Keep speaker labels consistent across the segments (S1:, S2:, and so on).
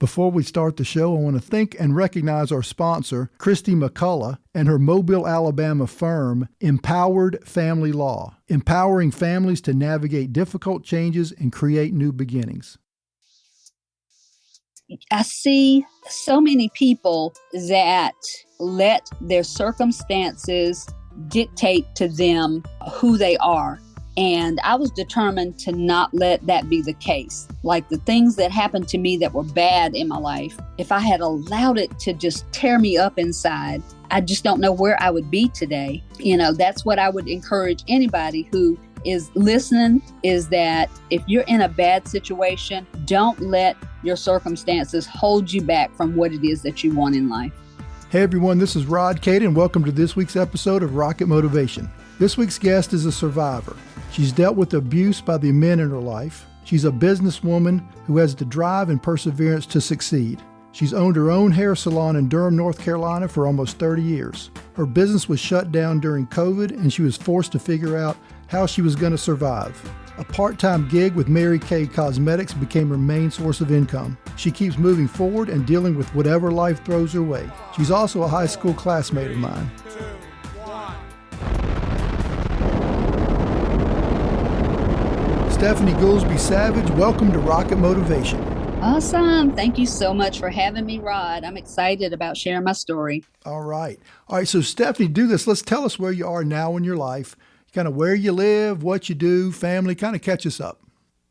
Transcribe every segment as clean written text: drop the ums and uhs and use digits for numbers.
S1: Before we start the show, I want to thank and recognize our sponsor, Christy McCullough, and her Mobile, Alabama firm, Empowered Family Law, empowering families to navigate difficult changes and create new beginnings.
S2: I see so many people that let their circumstances dictate to them who they are. And I was determined to not let that be the case. Like the things that happened to me that were bad in my life, if I had allowed it to just tear me up inside, I just don't know where I would be today. That's what I would encourage anybody who is listening, is that if you're in a bad situation, don't let your circumstances hold you back from what it is that you want in life.
S1: Hey everyone, this is Rod Cade, and welcome to this week's episode of Rocket Motivation. This week's guest is a survivor. She's dealt with abuse by the men in her life. She's a businesswoman who has the drive and perseverance to succeed. She's owned her own hair salon in Durham, North Carolina for almost 30 years. Her business was shut down during COVID, and she was forced to figure out how she was going to survive. A part-time gig with Mary Kay Cosmetics became her main source of income. She keeps moving forward and dealing with whatever life throws her way. She's also a high school classmate of mine. Stephanie Goolsby Savage, welcome to Rocket Motivation.
S2: Awesome. Thank you so much for having me, Rod. I'm excited about sharing my story.
S1: All right. So Stephanie, do this. Let's tell us where you are now in your life, kind of where you live, what you do, family, kind of catch us up.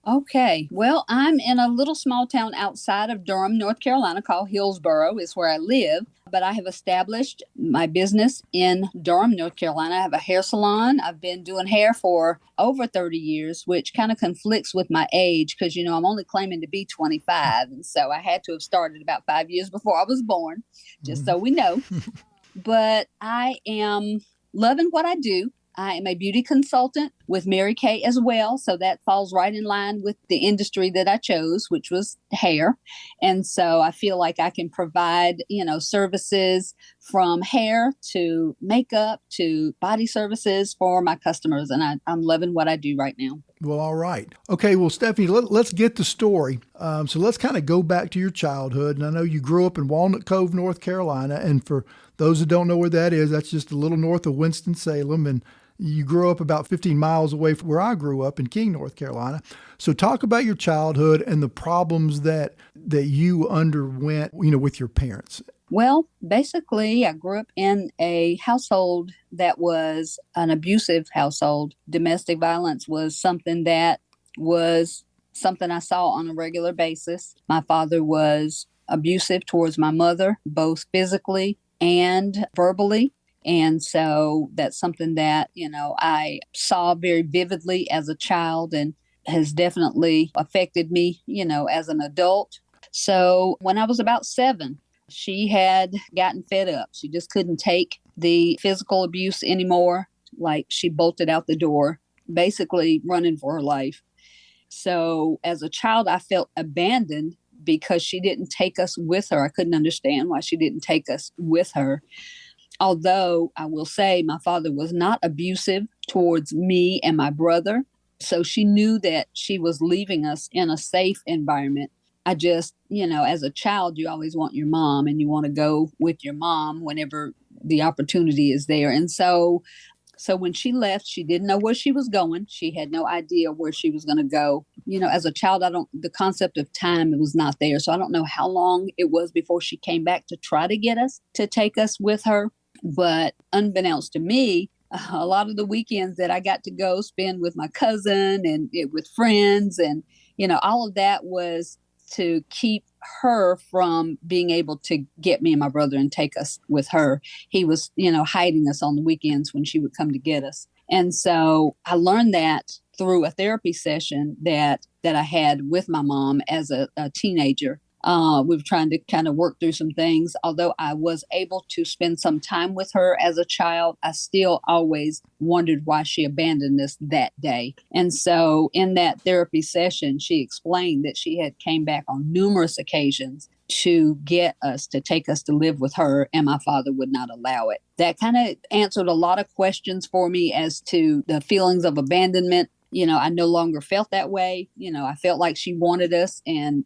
S2: Okay. Well, I'm in a little small town outside of Durham, North Carolina called Hillsboro is where I live. But I have established my business in Durham, North Carolina. I have a hair salon. I've been doing hair for over 30 years, which kind of conflicts with my age because, I'm only claiming to be 25. And so I had to have started about 5 years before I was born, just so we know. But I am loving what I do. I am a beauty consultant with Mary Kay as well. So that falls right in line with the industry that I chose, which was hair. And so I feel like I can provide, services from hair to makeup to body services for my customers. And I'm loving what I do right now.
S1: Well, all right. Okay. Well, Stephanie, let's get the story. So let's kind of go back to your childhood. And I know you grew up in Walnut Cove, North Carolina. And for those that don't know where that is, that's just a little north of Winston-Salem. And you grew up about 15 miles away from where I grew up in King, North Carolina. So talk about your childhood and the problems that you underwent, with your parents.
S2: Well, basically, I grew up in a household that was an abusive household. Domestic violence was something I saw on a regular basis. My father was abusive towards my mother, both physically and verbally. And so that's something that, I saw very vividly as a child and has definitely affected me, as an adult. So when I was about 7, she had gotten fed up. She just couldn't take the physical abuse anymore. Like she bolted out the door, basically running for her life. So as a child, I felt abandoned because she didn't take us with her. I couldn't understand why she didn't take us with her. Although I will say my father was not abusive towards me and my brother. So she knew that she was leaving us in a safe environment. I just, as a child, you always want your mom and you want to go with your mom whenever the opportunity is there. And so when she left, she didn't know where she was going. She had no idea where she was going to go. As a child, the concept of time, it was not there. So I don't know how long it was before she came back to try to get us to take us with her. But unbeknownst to me, a lot of the weekends that I got to go spend with my cousin and with friends and, all of that was to keep her from being able to get me and my brother and take us with her. He was, hiding us on the weekends when she would come to get us. And so I learned that through a therapy session that I had with my mom as a teenager. We were trying to kind of work through some things. Although I was able to spend some time with her as a child, I still always wondered why she abandoned us that day. And so in that therapy session, she explained that she had came back on numerous occasions to get us, to take us to live with her, and my father would not allow it. That kind of answered a lot of questions for me as to the feelings of abandonment I no longer felt that way. I felt like she wanted us. And,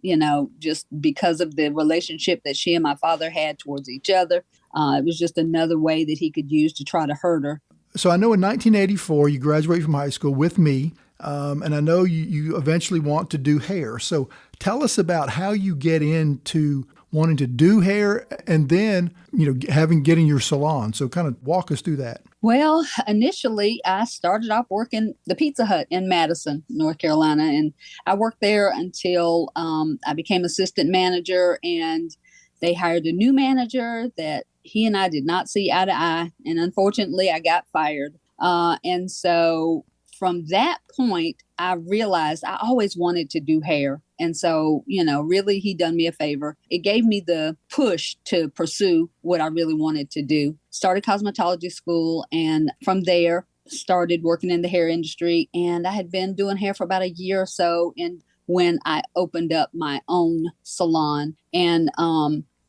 S2: just because of the relationship that she and my father had towards each other, it was just another way that he could use to try to hurt her.
S1: So I know in 1984, you graduated from high school with me, and I know you eventually want to do hair. So tell us about how you get into wanting to do hair and then, getting your salon. So kind of walk us through that.
S2: Well, initially, I started off working the Pizza Hut in Madison, North Carolina, and I worked there until I became assistant manager, and they hired a new manager that he and I did not see eye to eye, and unfortunately, I got fired. And so from that point, I realized I always wanted to do hair. And so, really, he done me a favor. It gave me the push to pursue what I really wanted to do. Started cosmetology school, and from there, started working in the hair industry. And I had been doing hair for about a year or so. And when I opened up my own salon, and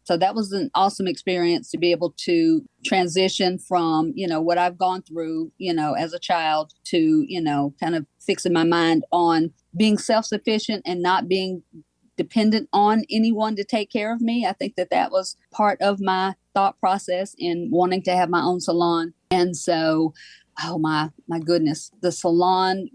S2: so that was an awesome experience to be able to transition from, what I've gone through, as a child to, kind of fixing my mind on being self-sufficient and not being dependent on anyone to take care of me. I think that was part of my thought process in wanting to have my own salon. And so, oh my goodness, the salon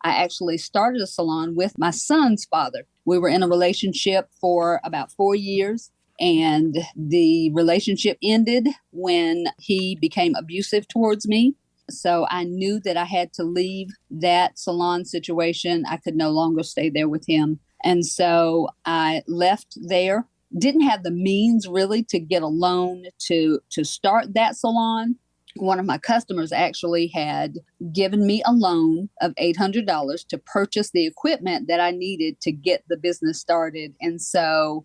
S2: I actually started a salon with my son's father. We were in a relationship for about 4 years. And the relationship ended when he became abusive towards me. So I knew that I had to leave that salon situation. I could no longer stay there with him. And so I left there. Didn't have the means really to get a loan to start that salon. One of my customers actually had given me a loan of $800 to purchase the equipment that I needed to get the business started. And so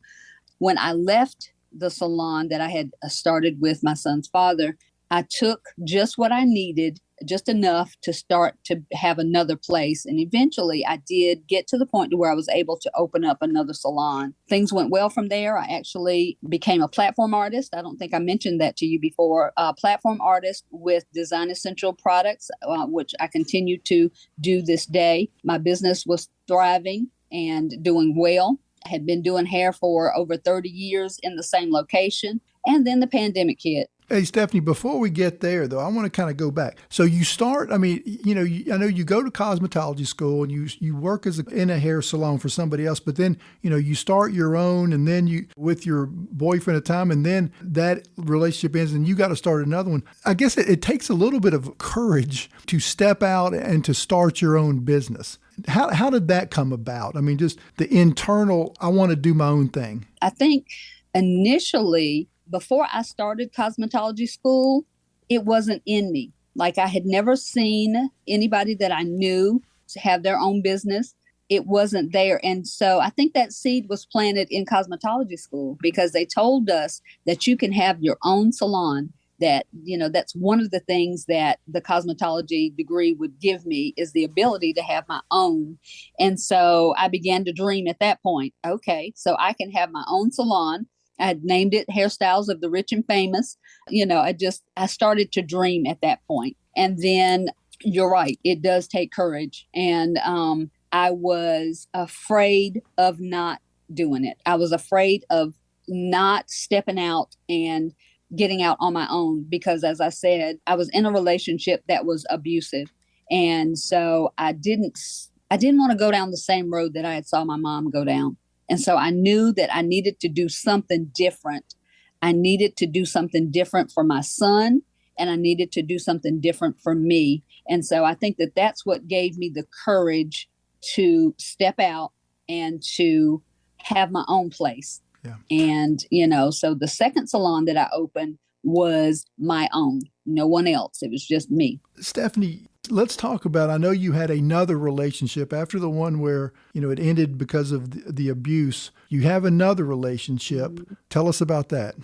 S2: when I left the salon that I had started with my son's father, I took just what I needed, just enough to start to have another place. And eventually I did get to the point to where I was able to open up another salon. Things went well from there. I actually became a platform artist. I don't think I mentioned that to you before. A platform artist with Design Essential products, which I continue to do this day. My business was thriving and doing well. I had been doing hair for over 30 years in the same location. And then the pandemic hit.
S1: Hey, Stephanie, before we get there, though, I want to kind of go back. So you start, I mean, I know you go to cosmetology school and you work in a hair salon for somebody else, but then, you start your own and then you with your boyfriend at the time, and then that relationship ends and you got to start another one. I guess it takes a little bit of courage to step out and to start your own business. How did that come about? I mean, just the internal, I want to do my own thing.
S2: I think initially, before I started cosmetology school, it wasn't in me. Like I had never seen anybody that I knew have their own business. It wasn't there. And so I think that seed was planted in cosmetology school because they told us that you can have your own salon. That's one of the things that the cosmetology degree would give me is the ability to have my own. And so I began to dream at that point, okay, so I can have my own salon. I had named it Hairstyles of the Rich and Famous. I started to dream at that point. And then you're right, it does take courage. And I was afraid of not doing it. I was afraid of not stepping out and getting out on my own because, as I said, I was in a relationship that was abusive. And so I didn't want to go down the same road that I had saw my mom go down. And so I knew that I needed to do something different. I needed to do something different for my son, and I needed to do something different for me. And so I think that that's what gave me the courage to step out and to have my own place. Yeah. And, so the second salon that I opened was my own, no one else. It was just me.
S1: Stephanie, let's talk about, I know you had another relationship after the one where, it ended because of the abuse. You have another relationship. Mm-hmm. Tell us about that.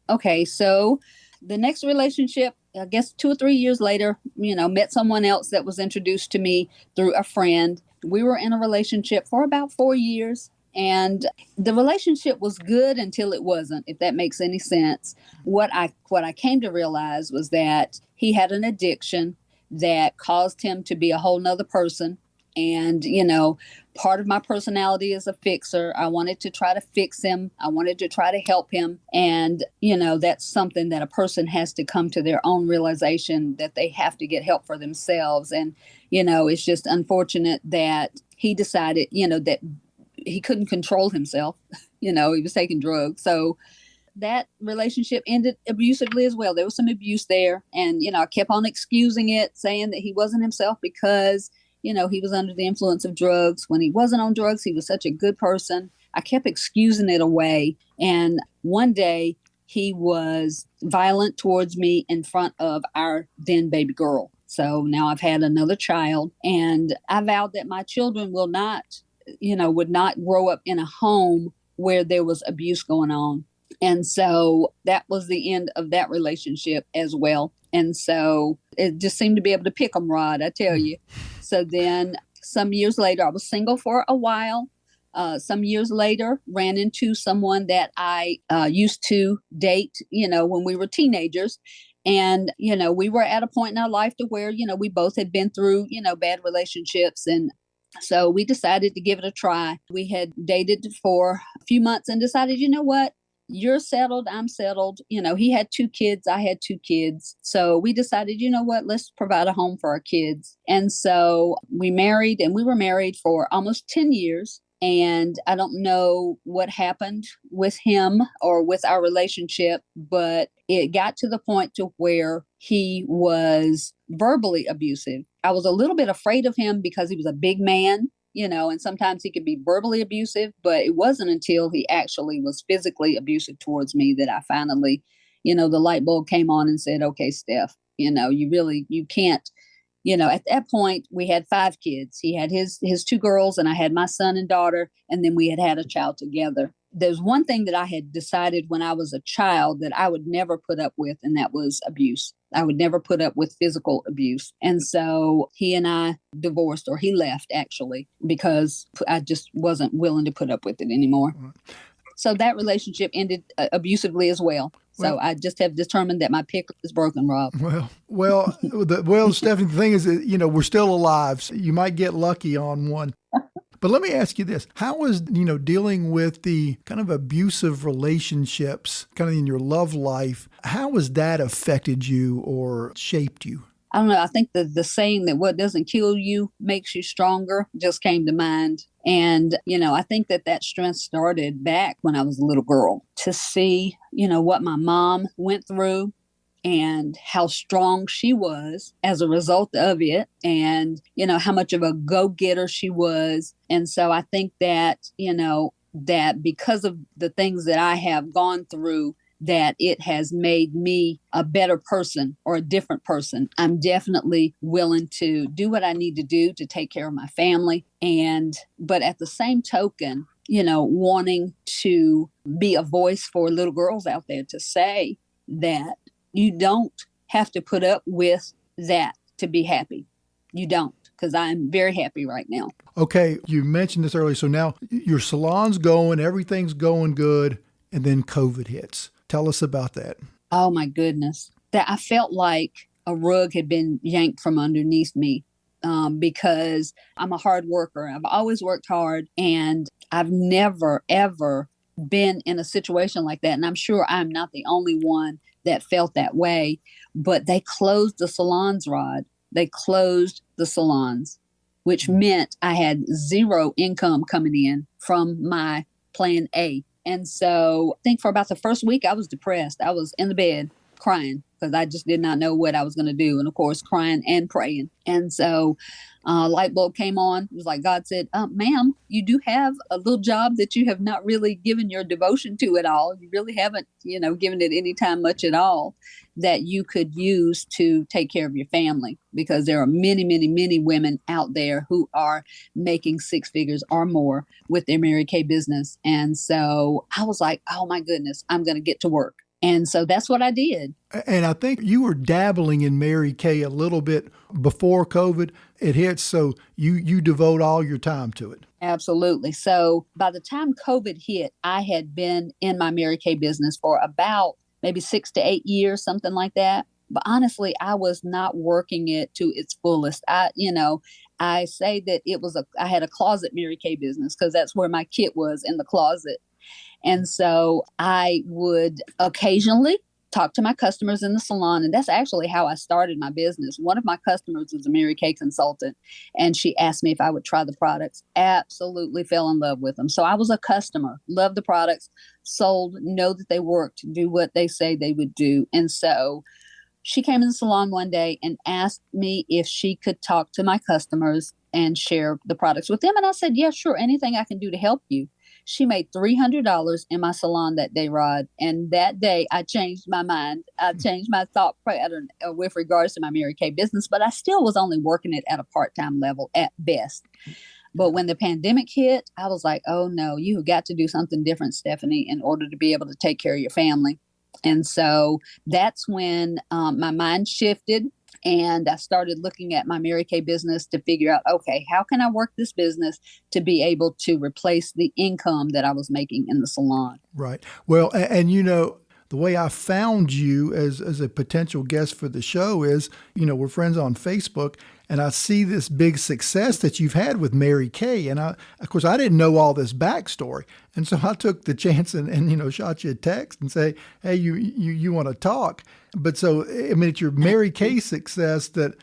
S2: Okay. So the next relationship, I guess 2 or 3 years later, met someone else that was introduced to me through a friend. We were in a relationship for about 4 years. And the relationship was good until it wasn't, if that makes any sense. What I came to realize was that he had an addiction that caused him to be a whole nother person. And, part of my personality is a fixer. I wanted to try to fix him. I wanted to try to help him. And, that's something that a person has to come to their own realization that they have to get help for themselves. And, it's just unfortunate that he decided, that he couldn't control himself. He was taking drugs. So that relationship ended abusively as well. There was some abuse there. And, I kept on excusing it, saying that he wasn't himself because, he was under the influence of drugs. When he wasn't on drugs, he was such a good person. I kept excusing it away. And one day he was violent towards me in front of our then baby girl. So now I've had another child, and I vowed that my children would not grow up in a home where there was abuse going on. And so that was the end of that relationship as well. And so it just seemed to be able to pick them, Rod, I tell you. So then some years later, I was single for a while. Some years later, ran into someone that I used to date, when we were teenagers. And, we were at a point in our life to where, we both had been through, bad relationships. And so we decided to give it a try. We had dated for a few months and decided, you know what? You're settled, I'm settled. He had 2 kids, I had 2 kids. So we decided, you know what, let's provide a home for our kids. And so we married, and we were married for almost 10 years. And I don't know what happened with him or with our relationship, but it got to the point to where he was verbally abusive. I was a little bit afraid of him because he was a big man, and sometimes he could be verbally abusive, but it wasn't until he actually was physically abusive towards me that I finally, the light bulb came on and said, okay, Steph, you can't. At that point, we had 5 kids. He had his 2 girls, and I had my son and daughter, and then we had a child together. There's one thing that I had decided when I was a child that I would never put up with, and that was abuse. I would never put up with physical abuse. And so he and I divorced, or he left actually, because I just wasn't willing to put up with it anymore. So that relationship ended abusively as well. So I just have determined that my picker is broken, Rob.
S1: Well, Stephanie, the thing is that, we're still alive. So you might get lucky on one. But let me ask you this. How was, dealing with the kind of abusive relationships kind of in your love life, how has that affected you or shaped you?
S2: I don't know. I think the saying that what doesn't kill you makes you stronger just came to mind. And, I think that strength started back when I was a little girl to see, what my mom went through and how strong she was as a result of it, and, how much of a go-getter she was. And so I think that, that because of the things that I have gone through, that it has made me a better person or a different person. I'm definitely willing to do what I need to do to take care of my family. But at the same token, wanting to be a voice for little girls out there to say that you don't have to put up with that to be happy. You don't, because I'm very happy right now.
S1: Okay, you mentioned this earlier. So now your salon's going, everything's going good, and then COVID hits. Tell us about that.
S2: Oh, my goodness. That I felt like a rug had been yanked from underneath me because I'm a hard worker. I've always worked hard, and I've never, ever been in a situation like that. And I'm sure I'm not the only one that felt that way. But they closed the salons, Rod. They closed the salons, which meant I had 0 income coming in from my plan A. And so I think for about the first week, I was depressed. I was in the bed crying because I just did not know what I was going to do. And of course, crying and praying. And so light bulb came on. It was like God said, ma'am, you do have a little job that you have not really given your devotion to at all. You really haven't, given it any time much at all that you could use to take care of your family, because there are many, many, many women out there who are making 6 figures or more with their Mary Kay business. And so I was like, oh my goodness, I'm going to get to work. And so that's what I did.
S1: And I think you were dabbling in Mary Kay a little bit before COVID it hit, so you devote all your time to it.
S2: Absolutely. So by the time COVID hit, I had been in my Mary Kay business for about maybe 6 to 8 years, something like that. But honestly, I was not working it to its fullest. I I say that I had a closet Mary Kay business because that's where my kit was, in the closet. And so I would occasionally talk to my customers in the salon. And that's actually how I started my business. One of my customers was a Mary Kay consultant, and she asked me if I would try the products. Absolutely fell in love with them. So I was a customer, loved the products, sold, know that they worked, do what they say they would do. And so she came in the salon one day and asked me if she could talk to my customers and share the products with them. And I said, yeah, sure. Anything I can do to help you. She made $300 in my salon that day, Rod. And that day I changed my mind. I changed my thought pattern with regards to my Mary Kay business, but I still was only working it at a part-time level at best. But when the pandemic hit, I was like, oh no, you got to do something different, Stephanie, in order to be able to take care of your family. And so that's when my mind shifted. And I started looking at my Mary Kay business to figure out, okay, how can I work this business to be able to replace the income that I was making in the salon?
S1: Right. Well, and the way I found you as a potential guest for the show is, we're friends on Facebook, and I see this big success that you've had with Mary Kay. And of course, I didn't know all this backstory. And so I took the chance and shot you a text and say, hey, you want to talk? But so, I mean, it's your Mary Kay success that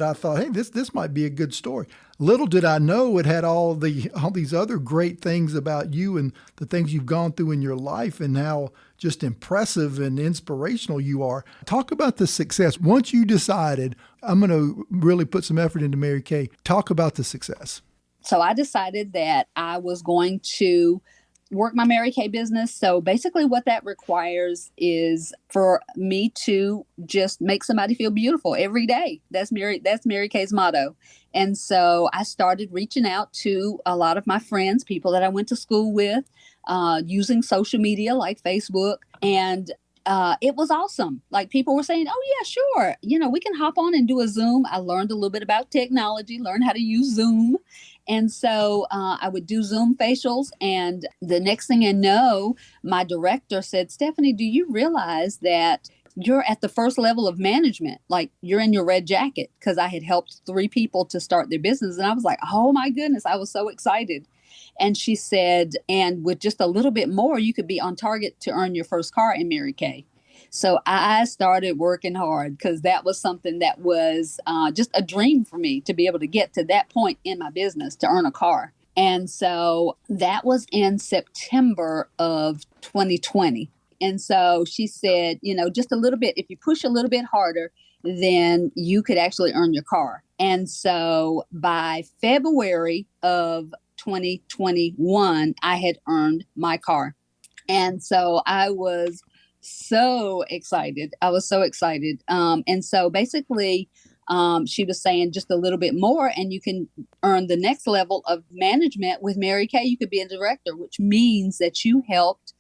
S1: I thought, hey, this might be a good story. Little did I know it had all these other great things about you and the things you've gone through in your life and how just impressive and inspirational you are. Talk about the success. Once you decided, I'm going to really put some effort into Mary Kay, talk about the success.
S2: So I decided that I was going to work my Mary Kay business. So basically what that requires is for me to just make somebody feel beautiful every day. That's Mary Kay's motto. And so I started reaching out to a lot of my friends, people that I went to school with, using social media like Facebook. And it was awesome. Like, people were saying, oh yeah, sure. We can hop on and do a Zoom. I learned a little bit about technology, learned how to use Zoom. And so I would do Zoom facials. And the next thing I know, my director said, Stephanie, do you realize that you're at the first level of management? Like, you're in your red jacket, because I had helped 3 people to start their business. And I was like, oh my goodness, I was so excited. And she said, and with just a little bit more, you could be on target to earn your first car in Mary Kay. So I started working hard, because that was something that was just a dream for me, to be able to get to that point in my business to earn a car. And so that was in September of 2020. And so she said, just a little bit, if you push a little bit harder, then you could actually earn your car. And so by February of 2021, I had earned my car. And so I was so excited. And so basically, she was saying just a little bit more and you can earn the next level of management with Mary Kay. You could be a director, which means that you helped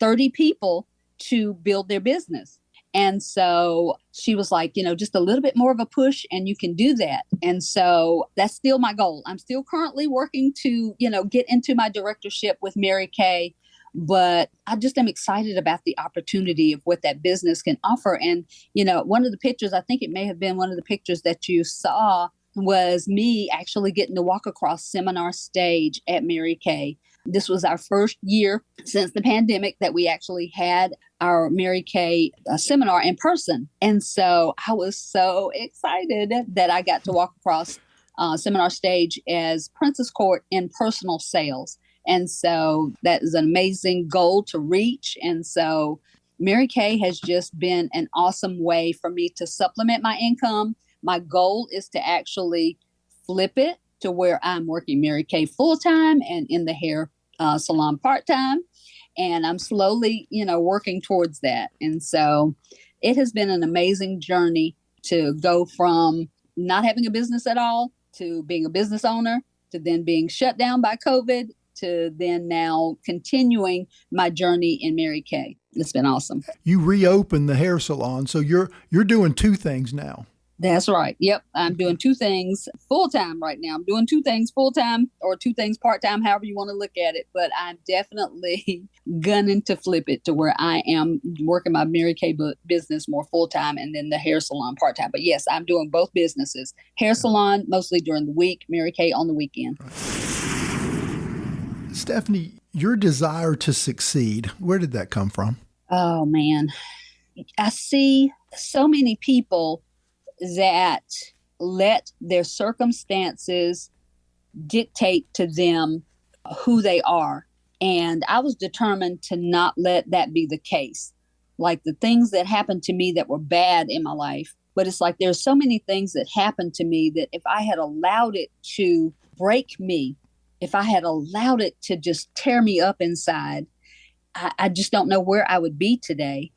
S2: 30 people to build their business. And so she was like, just a little bit more of a push and you can do that. And so that's still my goal. I'm still currently working to, get into my directorship with Mary Kay. But I just am excited about the opportunity of what that business can offer. And, one of the pictures, I think it may have been one of the pictures that you saw, was me actually getting to walk across seminar stage at Mary Kay. This was our first year since the pandemic that we actually had our Mary Kay seminar in person. And so I was so excited that I got to walk across seminar stage as Princess Court in personal sales. And so that is an amazing goal to reach. And so Mary Kay has just been an awesome way for me to supplement my income. My goal is to actually flip it to where I'm working Mary Kay full-time and in the hair salon part-time. And I'm slowly, working towards that. And so it has been an amazing journey to go from not having a business at all to being a business owner, to then being shut down by COVID, to then now continuing my journey in Mary Kay. It's been awesome.
S1: You reopened the hair salon, so you're doing 2 things now.
S2: That's right. Yep. I'm doing two things full time right now. I'm doing two things full time or two things part time, however you want to look at it. But I'm definitely gunning to flip it to where I am working my Mary Kay business more full time and then the hair salon part time. But yes, I'm doing both businesses. Hair salon mostly during the week, Mary Kay on the weekend.
S1: Stephanie, your desire to succeed, where did that come from?
S2: Oh, man. I see so many people that let their circumstances dictate to them who they are. And I was determined to not let that be the case. Like the things that happened to me that were bad in my life. But it's like there's so many things that happened to me that if I had allowed it to break me, if I had allowed it to just tear me up inside, I just don't know where I would be today.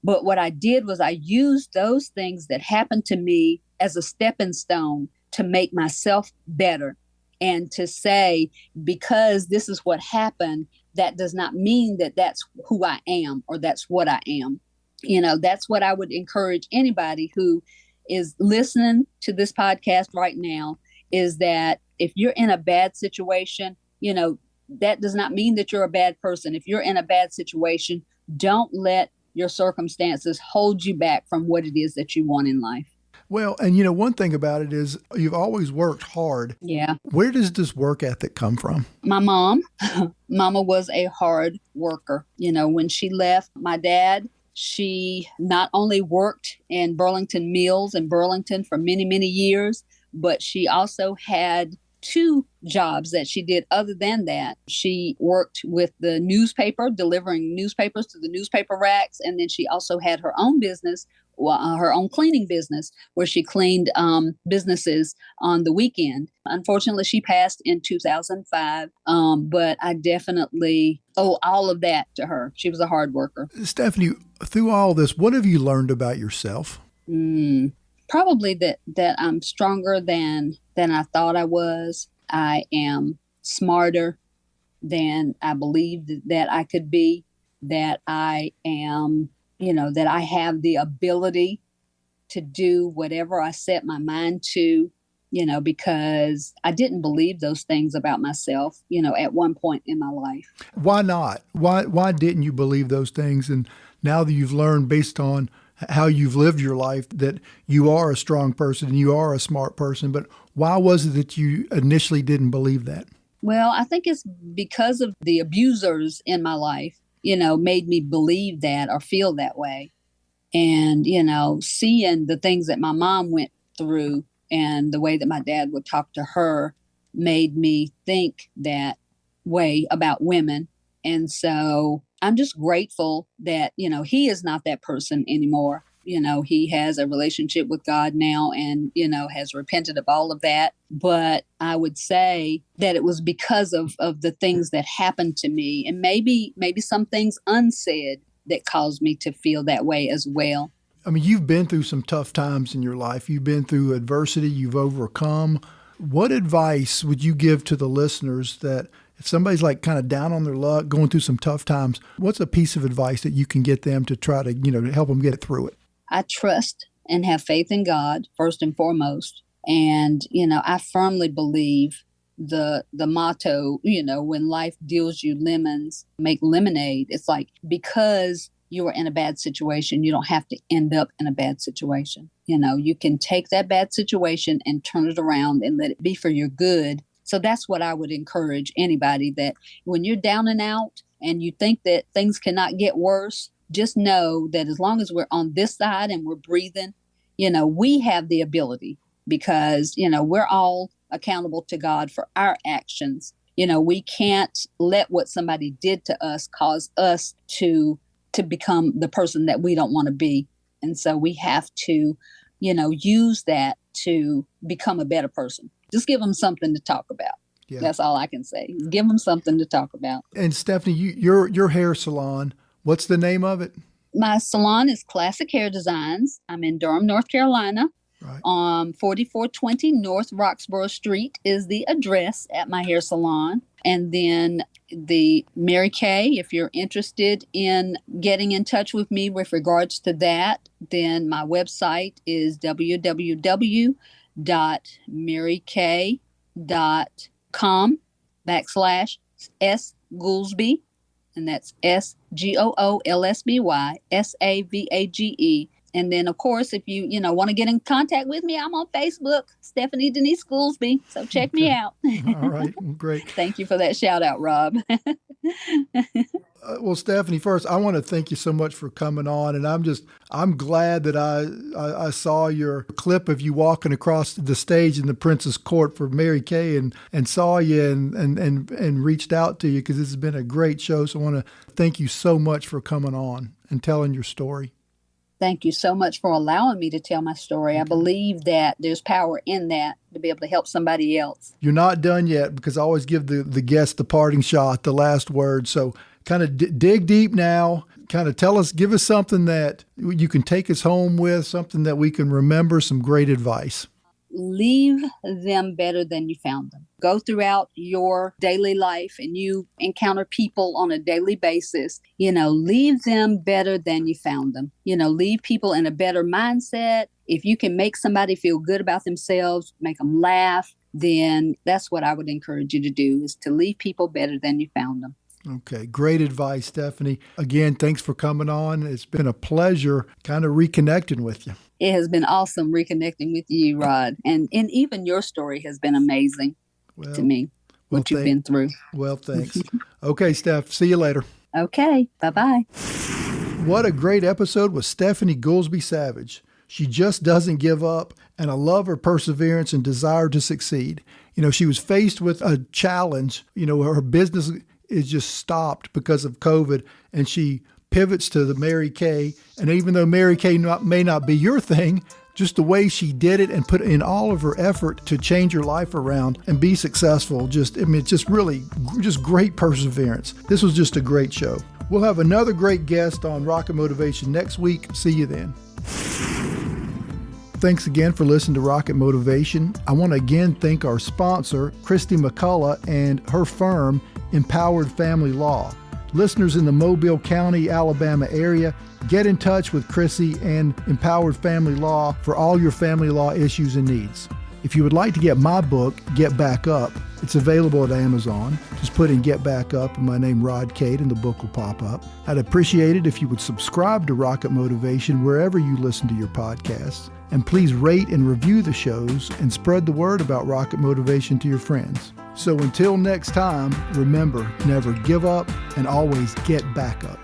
S2: But what I did was I used those things that happened to me as a stepping stone to make myself better and to say, because this is what happened, that does not mean that that's who I am or that's what I am. You know, that's what I would encourage anybody who is listening to this podcast right now, is that if you're in a bad situation, you know, that does not mean that you're a bad person. If you're in a bad situation, don't let your circumstances hold you back from what it is that you want in life.
S1: Well, and you know, one thing about it is you've always worked hard.
S2: Yeah.
S1: Where does this work ethic come from?
S2: My mom, Mama was a hard worker. You know, when she left my dad, she not only worked in Burlington Mills in Burlington for many, many years, but she also had two jobs that she did other than that. She worked with the newspaper, delivering newspapers to the newspaper racks. And then she also had her own business, her own cleaning business, where she cleaned businesses on the weekend. Unfortunately, she passed in 2005. But I definitely owe all of that to her. She was a hard worker.
S1: Stephanie, through all this, what have you learned about yourself?
S2: Probably that I'm stronger than I thought I was. I am smarter than I believed that I could be, that I am, you know, that I have the ability to do whatever I set my mind to, you know, because I didn't believe those things about myself, you know, at one point in my life.
S1: Why not? Why didn't you believe those things? And now that you've learned based on how you've lived your life that you are a strong person and you are a smart person, but why was it that you initially didn't believe that?
S2: Well, I think it's because of the abusers in my life, you know, made me believe that or feel that way. And, you know, seeing the things that my mom went through and the way that my dad would talk to her made me think that way about women. And so I'm just grateful that, you know, he is not that person anymore. You know, he has a relationship with God now and, you know, has repented of all of that. But I would say that it was because of the things that happened to me and maybe some things unsaid that caused me to feel that way as well.
S1: I mean, you've been through some tough times in your life. You've been through adversity. You've overcome. What advice would you give to the listeners that if somebody's like kind of down on their luck, going through some tough times, what's a piece of advice that you can get them to try to, you know, to help them get through it?
S2: I trust and have faith in God first and foremost. And, you know, I firmly believe the motto, you know, when life deals you lemons, make lemonade. It's like, because you are in a bad situation, you don't have to end up in a bad situation. You know, you can take that bad situation and turn it around and let it be for your good. So that's what I would encourage anybody, that when you're down and out and you think that things cannot get worse, just know that as long as we're on this side and we're breathing, you know, we have the ability, because, you know, we're all accountable to God for our actions. You know, we can't let what somebody did to us cause us to become the person that we don't want to be. And so we have to, you know, use that to become a better person. Just give them something to talk about. Yeah. That's all I can say. Give them something to talk about.
S1: And Stephanie, your hair salon, what's the name of it?
S2: My salon is Classic Hair Designs. I'm in Durham, North Carolina.
S1: Right.
S2: 4420 North Roxborough Street is the address at my hair salon. And then the Mary Kay, if you're interested in getting in touch with me with regards to that, then my website is www.marykay.com/S Goolsby, and that's SGOOLSBY SAVAGE. And then, of course, if you want to get in contact with me, I'm on Facebook, Stephanie Denise Goolsby. So check me out.
S1: All right. Great.
S2: Thank you for that shout out, Rob.
S1: Well, Stephanie, first, I want to thank you so much for coming on. And I'm glad that I saw your clip of you walking across the stage in the Princess Court for Mary Kay and saw you and reached out to you, because this has been a great show. So I want to thank you so much for coming on and telling your story.
S2: Thank you so much for allowing me to tell my story. I believe that there's power in that to be able to help somebody else.
S1: You're not done yet, because I always give the guest the parting shot, the last word. So kind of dig deep now, kind of give us something that you can take us home with, something that we can remember, some great advice.
S2: Leave them better than you found them. Go throughout your daily life and you encounter people on a daily basis. Leave them better than you found them. Leave people in a better mindset. If you can make somebody feel good about themselves, make them laugh, then that's what I would encourage you to do, is to leave people better than you found them.
S1: Okay. Great advice, Stephanie. Again, thanks for coming on. It's been a pleasure kind of reconnecting with you.
S2: It has been awesome reconnecting with you, Rod. And even your story has been amazing to me, what you've been through.
S1: Well, thanks. Okay, Steph. See you later.
S2: Okay. Bye-bye.
S1: What a great episode with Stephanie Goolsby Savage. She just doesn't give up, and I love her perseverance and desire to succeed. She was faced with a challenge. Her business is just stopped because of COVID, and she pivots to the Mary Kay. And even though Mary Kay may not be your thing, just the way she did it and put in all of her effort to change her life around and be successful, it's just really great perseverance. This was just a great show. We'll have another great guest on Rocket Motivation next week. See you then. Thanks again for listening to Rocket Motivation. I want to again thank our sponsor, Christy McCullough, and her firm, Empowered Family Law. Listeners in the Mobile County, Alabama area, get in touch with Chrissy and Empowered Family Law for all your family law issues and needs. If you would like to get my book, Get Back Up, it's available at Amazon. Just put in Get Back Up and my name, Rod Cade, and the book will pop up. I'd appreciate it if you would subscribe to Rocket Motivation wherever you listen to your podcasts. And please rate and review the shows and spread the word about Rocket Motivation to your friends. So until next time, remember, never give up and always get back up.